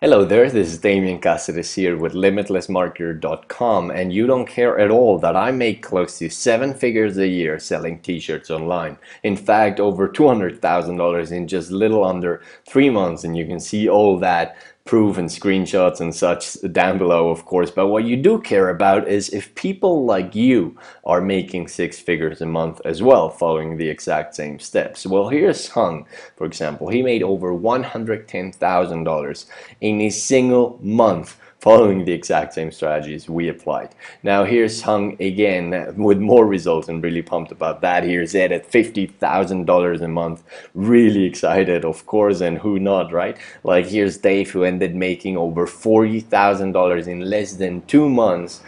Hello there, this is Damien Caceres here with LimitlessMarketer.com, and you don't care at all that I make close to 7 figures a year selling t-shirts online. In fact, over $200,000 in just little under 3 months, and you can see all that proof and screenshots and such down below, of course. But what you do care about is if people like you are making 6 figures a month as well, following the exact same steps. Well, here's Hung, for example. He made over $110,000 in a single month following the exact same strategies we applied. Now here's Hung again with more results, and really pumped about that. Here's Ed at $50,000 a month, really excited, of course, and who not, right? Like here's Dave, who ended making over $40,000 in less than 2 months,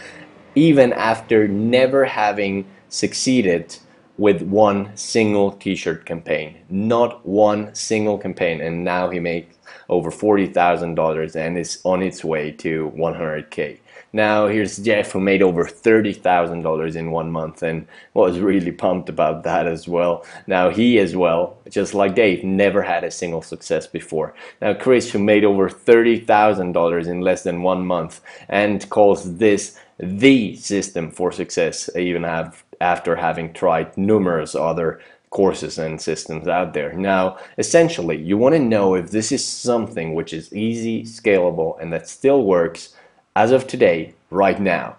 even after never having succeeded with one single t-shirt campaign. Not one single campaign, and now he makes over $40,000 and is on its way to 100K. Now here's Jeff, who made over $30,000 in 1 month and was really pumped about that as well. Now he as well, just like Dave, never had a single success before. Now Chris, who made over $30,000 in less than 1 month and calls this the system for success, even after having tried numerous other courses and systems out there. Now, essentially, you want to know if this is something which is easy, scalable, and that still works as of today, right now.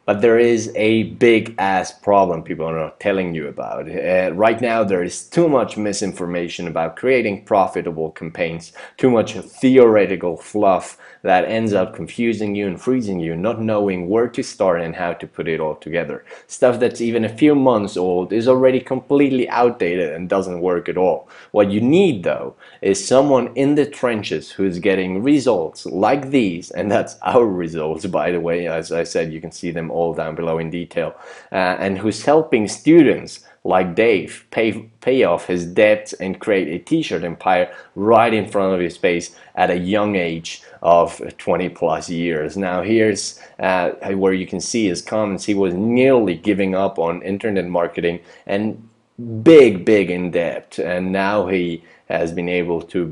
But there is a big ass problem people are not telling you about. Right now there is too much misinformation about creating profitable campaigns, too much theoretical fluff that ends up confusing you and freezing you, not knowing where to start and how to put it all together. Stuff that's even a few months old is already completely outdated and doesn't work at all. What you need though is someone in the trenches who's getting results like these, and that's our results, by the way. As I said, you can see them all down below in detail, and who's helping students like Dave pay off his debts and create a t-shirt empire right in front of his face at a young age of 20 plus years. Now here's where you can see his comments. He was nearly giving up on internet marketing and big in debt, and now he has been able to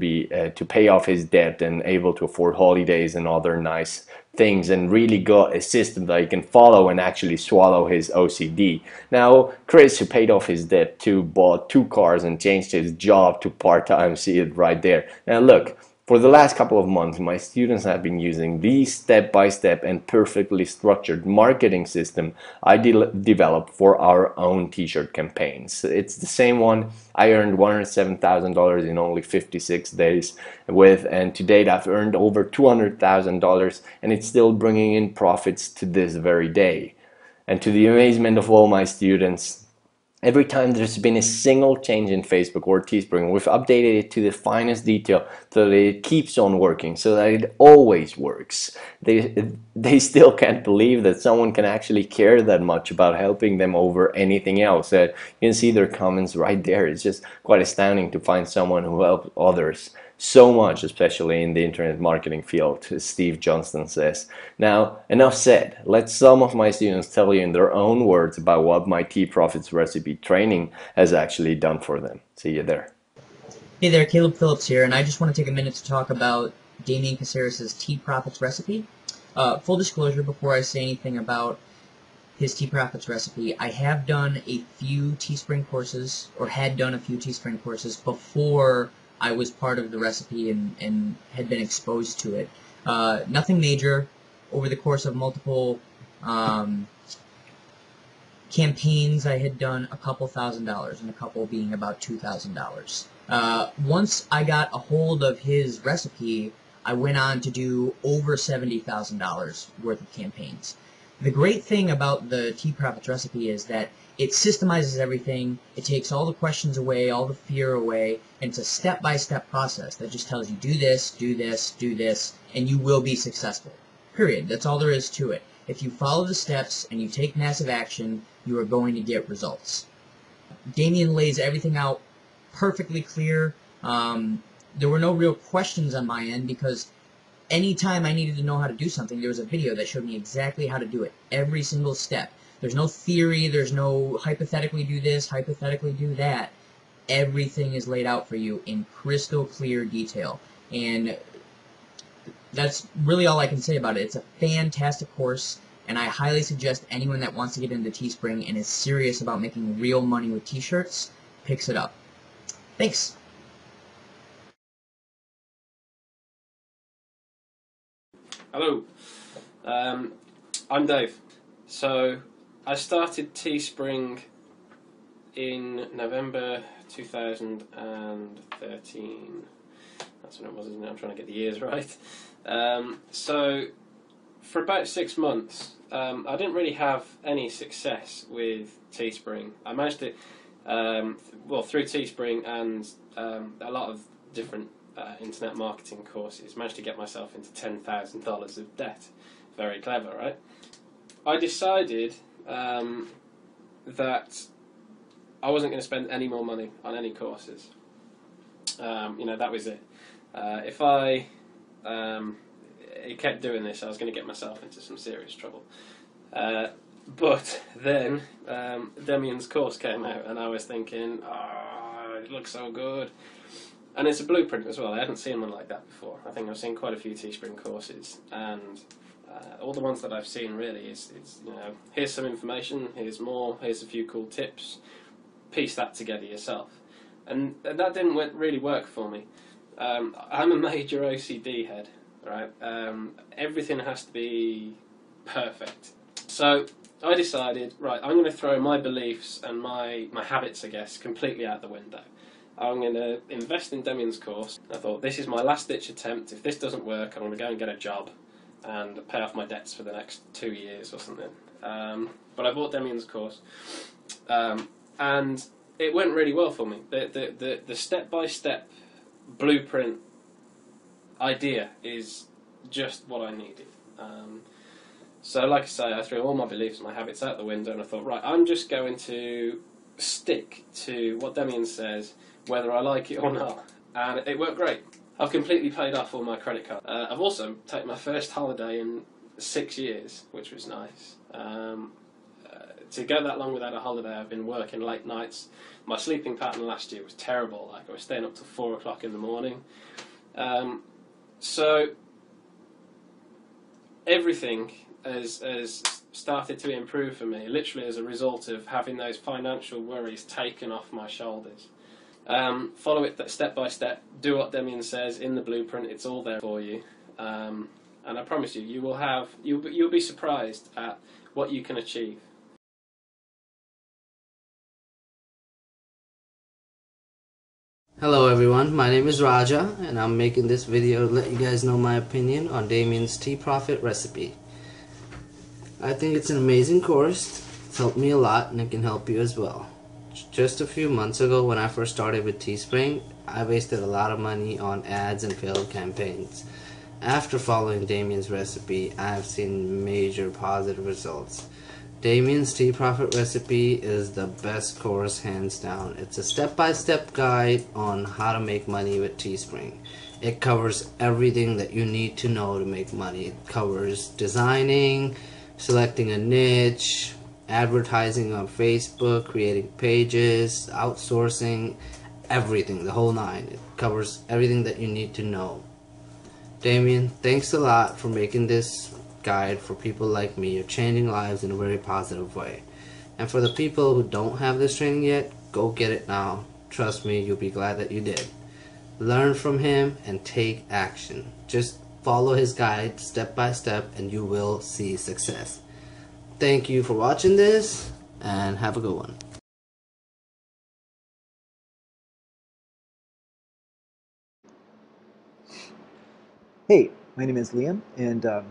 pay off his debt and able to afford holidays and other nice things, and really got a system that he can follow and actually swallow his OCD. Now Chris, who paid off his debt too, bought 2 cars and changed his job to part-time. See it right there. Now look, for the last couple of months, my students have been using the step-by-step and perfectly structured marketing system I developed for our own t-shirt campaigns. It's the same one I earned $107,000 in only 56 days with, and to date I've earned over $200,000, and it's still bringing in profits to this very day. And to the amazement of all my students, every time there's been a single change in Facebook or Teespring, we've updated it to the finest detail so that it keeps on working, so that it always works. They still can't believe that someone can actually care that much about helping them over anything else. You can see their comments right there. It's just quite astounding to find someone who helps others so much, especially in the internet marketing field, as Steve Johnston says. Now, enough said. Let some of my students tell you in their own words about what my T-Profits recipe training has actually done for them. See you there. Hey there, Caleb Phillips here, and I just want to take a minute to talk about Damien Caceres' T-Profits recipe. Full disclosure, before I say anything about his T-Profits recipe, I have done a few Teespring courses, or had done a few Teespring courses before I was part of the recipe and had been exposed to it. Nothing major. Over the course of multiple campaigns, I had done a couple $1,000s, and a couple being about $2,000. Once I got a hold of his recipe, I went on to do over $70,000 worth of campaigns. The great thing about the T-Profits recipe is that it systemizes everything, it takes all the questions away, all the fear away, and it's a step-by-step process that just tells you do this, do this, do this, and you will be successful. Period. That's all there is to it. If you follow the steps and you take massive action, you are going to get results. Damien lays everything out perfectly clear. There were no real questions on my end because anytime I needed to know how to do something, there was a video that showed me exactly how to do it, every single step. There's no theory, there's no hypothetically do this, hypothetically do that. Everything is laid out for you in crystal clear detail. And That's really all I can say about it. It's a fantastic course, and I highly suggest anyone that wants to get into Teespring and is serious about making real money with t-shirts picks it up. Thanks. Hello, I'm Dave. So I started Teespring in November 2013. That's when it was, isn't it? I'm trying to get the years right. So for about 6 months, I didn't really have any success with Teespring. I managed to, through Teespring and a lot of different internet marketing courses, managed to get myself into $10,000 of debt. Very clever, right? I decided that I wasn't going to spend any more money on any courses. That was it. If I kept doing this, I was going to get myself into some serious trouble. But then Demian's course came out, and I was thinking, it looks so good. And it's a blueprint as well. I hadn't seen one like that before. I think I've seen quite a few Teespring courses, and all the ones that I've seen really is here's some information, here's more, here's a few cool tips, piece that together yourself. And that didn't really work for me. I'm a major OCD head, right? Everything has to be perfect. So I decided, right, I'm going to throw my beliefs and my habits, I guess, completely out the window. I'm going to invest in Demian's course. I thought, this is my last-ditch attempt. If this doesn't work, I'm going to go and get a job and pay off my debts for the next 2 years or something. But I bought Demian's course, and it went really well for me. The step-by-step blueprint idea is just what I needed. So like I say, I threw all my beliefs and my habits out the window, and I thought, right, I'm just going to stick to what Demian says, whether I like it or not. And it worked great. I've completely paid off all my credit cards. I've also taken my first holiday in 6 years, which was nice. To go that long without a holiday, I've been working late nights. My sleeping pattern last year was terrible. Like, I was staying up till 4 o'clock in the morning. So everything has started to improve for me, literally as a result of having those financial worries taken off my shoulders. Follow it step by step. Do what Demian says in the blueprint. It's all there for you, and I promise you, you'll be surprised at what you can achieve. Hello everyone, my name is Raja and I'm making this video to let you guys know my opinion on Damian's Tea Profit recipe. I think it's an amazing course. It's helped me a lot and it can help you as well. Just a few months ago when I first started with Teespring, I wasted a lot of money on ads and failed campaigns. After following Damian's recipe, I have seen major positive results. Damian's Tea Profit recipe is the best course hands down. It's a step-by-step guide on how to make money with Teespring. It covers everything that you need to know to make money. It covers designing, selecting a niche, advertising on Facebook, creating pages, outsourcing, everything, the whole nine. It covers everything that you need to know. Damian, thanks a lot for making this guide for people like me. You're changing lives in a very positive way. And for the people who don't have this training yet, go get it now. Trust me, you'll be glad that you did. Learn from him and take action. Just follow his guide step by step and you will see success. Thank you for watching this and have a good one. Hey, my name is Liam, and I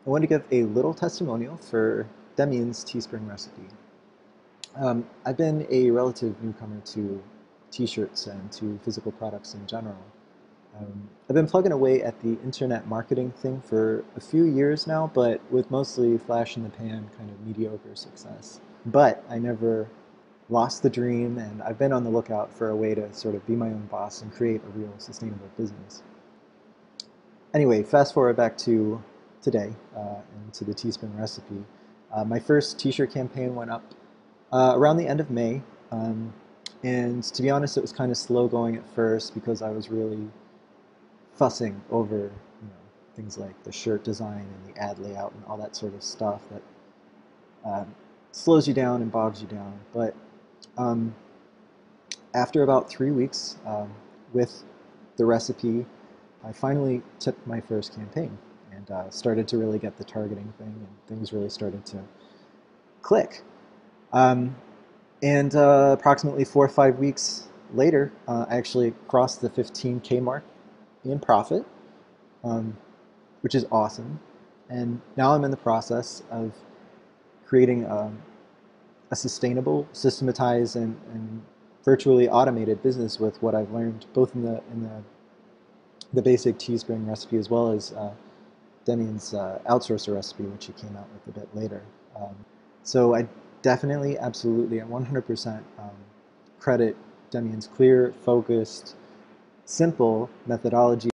want to give a little testimonial for Demian's Teespring recipe. I've been a relative newcomer to t-shirts and to physical products in general. I've been plugging away at the internet marketing thing for a few years now, but with mostly flash in the pan kind of mediocre success. But I never lost the dream, and I've been on the lookout for a way to sort of be my own boss and create a real sustainable business. Anyway, fast forward back to today and to the Teespring recipe. My first t-shirt campaign went up around the end of May, and to be honest, it was kind of slow going at first because I was really fussing over things like the shirt design and the ad layout and all that sort of stuff that slows you down and bogs you down. But um, after about 3 weeks with the recipe, I finally took my first campaign and started to really get the targeting thing, and things really started to click. Um, and approximately 4 or 5 weeks later, I actually crossed the 15K mark in profit, um, which is awesome. And now I'm in the process of creating a sustainable, systematized, and virtually automated business with what I've learned both in the basic Teespring recipe as well as Demian's Outsourcer recipe, which he came out with a bit later. So I definitely, absolutely, and 100% credit Demian's clear, focused, simple methodology.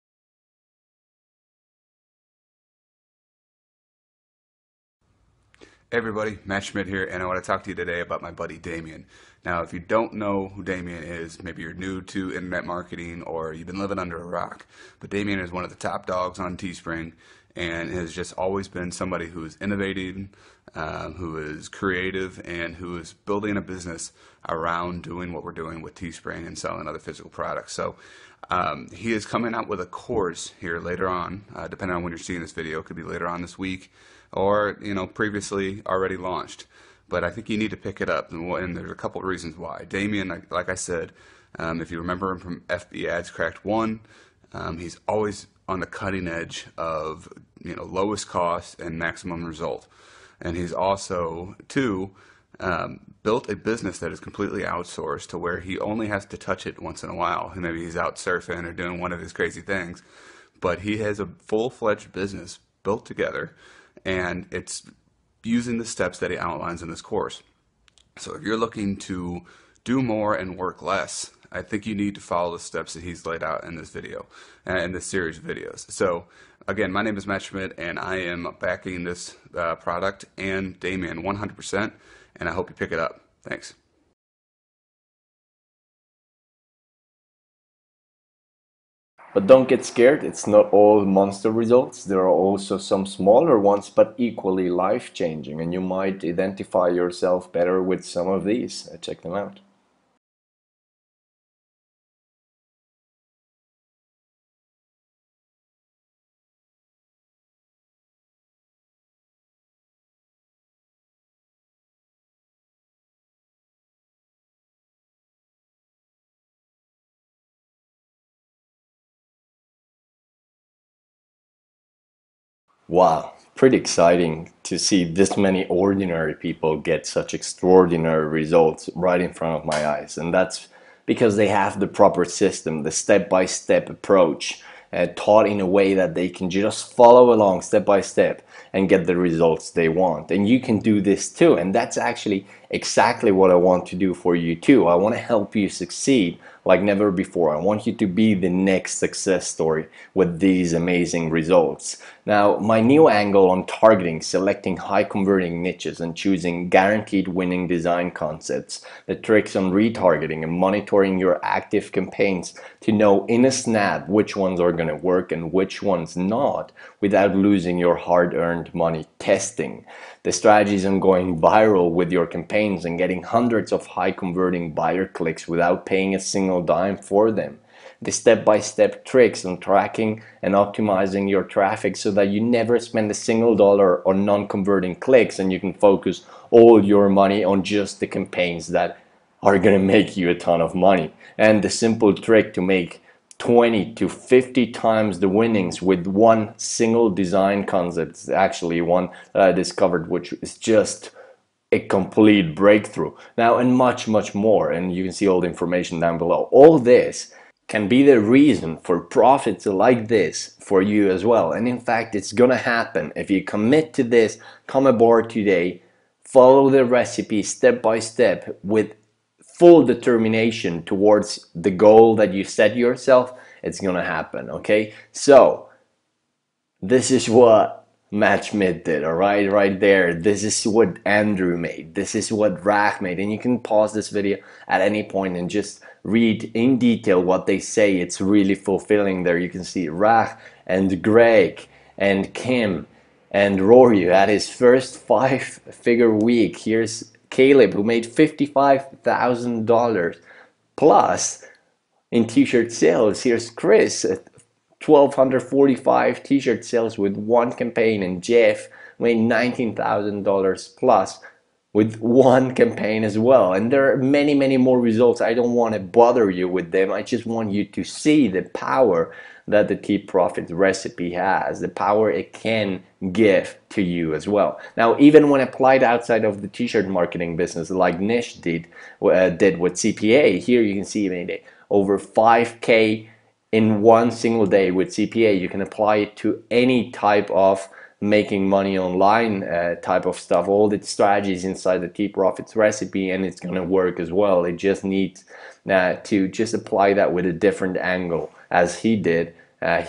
Hey everybody, Matt Schmidt here, and I want to talk to you today about my buddy Damien. Now, if you don't know who Damien is, maybe you're new to internet marketing or you've been living under a rock, but Damien is one of the top dogs on Teespring and has just always been somebody who is innovating, who is creative, and who is building a business around doing what we're doing with Teespring and selling other physical products. So he is coming out with a course here later on, depending on when you're seeing this video. It could be later on this week, or previously already launched. But I think you need to pick it up, and there's a couple of reasons why. Damien, like I said, if you remember him from FB Ads Cracked 1, he's always on the cutting edge of lowest cost and maximum result. And he's also, too, built a business that is completely outsourced to where he only has to touch it once in a while. Maybe he's out surfing or doing one of his crazy things, but he has a full-fledged business built together, and it's using the steps that he outlines in this course. So if you're looking to do more and work less, I think you need to follow the steps that he's laid out in this video, in this series of videos. So again, my name is Matt Schmidt, and I am backing this product and Damien 100%, and I hope you pick it up. Thanks. But don't get scared, it's not all monster results. There are also some smaller ones, but equally life-changing, and you might identify yourself better with some of these. Check them out. Wow, pretty exciting to see this many ordinary people get such extraordinary results right in front of my eyes. And that's because they have the proper system, the step-by-step approach, taught in a way that they can just follow along step by step and get the results they want. And you can do this too. And that's actually exactly what I want to do for you too. I want to help you succeed like never before. I want you to be the next success story with these amazing results. Now, my new angle on targeting, selecting high converting niches and choosing guaranteed winning design concepts, the tricks on retargeting and monitoring your active campaigns to know in a snap which ones are going to work and which ones not without losing your hard-earned money testing. The strategies on going viral with your campaigns and getting hundreds of high converting buyer clicks without paying a single dime for them. The step-by-step tricks on tracking and optimizing your traffic so that you never spend a single dollar on non-converting clicks and you can focus all your money on just the campaigns that are going to make you a ton of money. And the simple trick to make 20 to 50 times the winnings with one single design concept is actually one that I discovered, which is just a complete breakthrough. Now, and much more, and you can see all the information down below. All this can be the reason for profits like this for you as well. And in fact, it's gonna happen if you commit to this. Come aboard today, follow the recipe step by step with full determination towards the goal that you set yourself. It's gonna happen. Okay, so this is what Matt Schmidt did, all right there. This is what Andrew made. This is what Rach made. And you can pause this video at any point and just read in detail what they say. It's really fulfilling there. You can see Rach and Greg and Kim and Rory, who had his first 5-figure week. Here's Caleb, who made $55,000 plus in t-shirt sales. Here's Chris at 1,245 t-shirt sales with one campaign, and Jeff made $19,000 plus with one campaign as well. And there are many, many more results. I don't want to bother you with them. I just want you to see the power that the T-Profit recipe has, the power it can give to you as well. Now, even when applied outside of the t-shirt marketing business, like Nish did with CPA, here you can see he made over 5K in one single day with CPA. You can apply it to any type of making money online type of stuff, all the strategies inside the T-Profits recipe, and it's going to work as well. It just needs to just apply that with a different angle as he did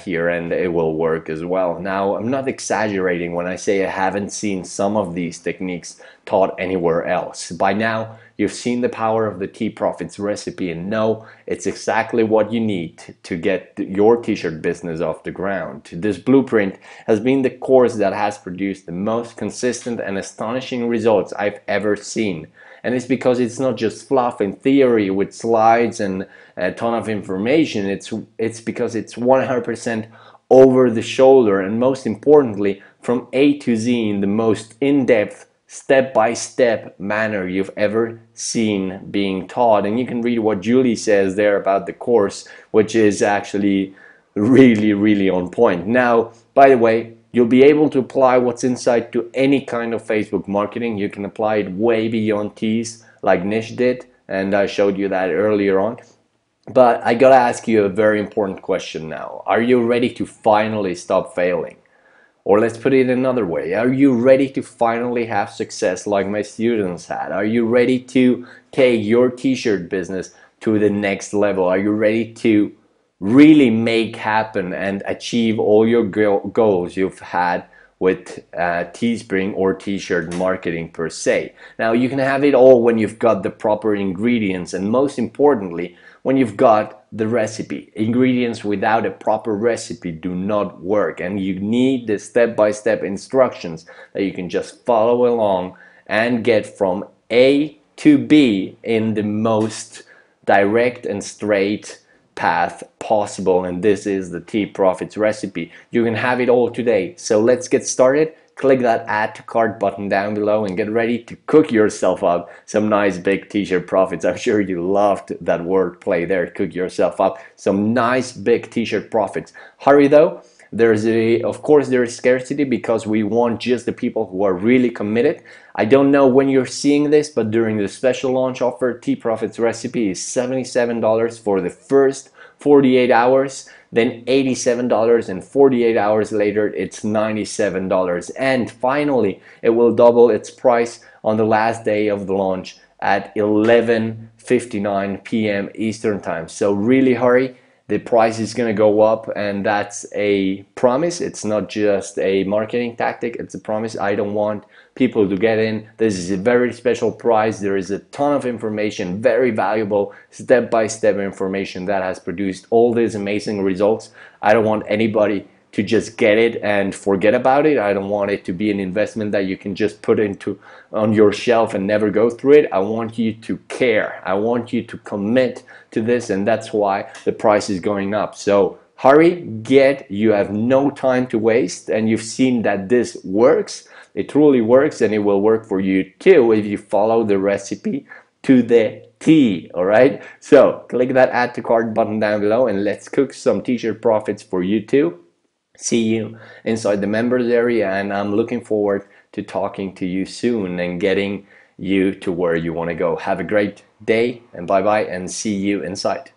here, and it will work as well. Now, I'm not exaggerating when I say I haven't seen some of these techniques taught anywhere else. By now, you've seen the power of the T-Profits recipe and know it's exactly what you need to get your t-shirt business off the ground. This blueprint has been the course that has produced the most consistent and astonishing results I've ever seen. And it's because it's not just fluff and theory with slides and a ton of information. It's because it's 100% over the shoulder, and most importantly, from A to Z in the most in-depth, step-by-step manner you've ever seen being taught. And you can read what Julie says there about the course, which is actually really, really on point. Now, by the way, you'll be able to apply what's inside to any kind of Facebook marketing. You can apply it way beyond tees like Nish did, and I showed you that earlier on. But I gotta ask you a very important question now. Are you ready to finally stop failing? Or let's put it another way. Are you ready to finally have success like my students had? Are you ready to take your t-shirt business to the next level? Are you ready to really make happen and achieve all your goals you've had with Teespring or t-shirt marketing per se? Now, you can have it all when you've got the proper ingredients, and most importantly, when you've got the recipe. Ingredients without a proper recipe do not work, and you need the step-by-step instructions that you can just follow along and get from A to B in the most direct and straight path possible. And this is the T-Profits recipe. You can have it all today. So let's get started. Click that add to cart button down below and get ready to cook yourself up some nice big t-shirt profits. I'm sure you loved that wordplay there, cook yourself up some nice big t-shirt profits. Hurry though, of course there is scarcity because we want just the people who are really committed. I don't know when you're seeing this, but during the special launch offer, T-Profits recipe is $77 for the first 48 hours, then $87, and 48 hours later it's $97. And finally, it will double its price on the last day of the launch at 11:59 p.m. Eastern Time. So really hurry. The price is going to go up, and that's a promise. It's not just a marketing tactic, it's a promise. I don't want people to get in. This is a very special price. There is a ton of information, very valuable step-by-step information that has produced all these amazing results. I don't want anybody to just get it and forget about it. I don't want it to be an investment that you can just put on your shelf and never go through it. I want you to care. I want you to commit to this, and that's why the price is going up. So hurry, you have no time to waste, and you've seen that this works. It truly works, and it will work for you too if you follow the recipe to the T. All right, so click that add to cart button down below and let's cook some t-shirt profits for you too. See you inside the members area, and I'm looking forward to talking to you soon and getting you to where you want to go. Have a great day, and bye bye, and see you inside.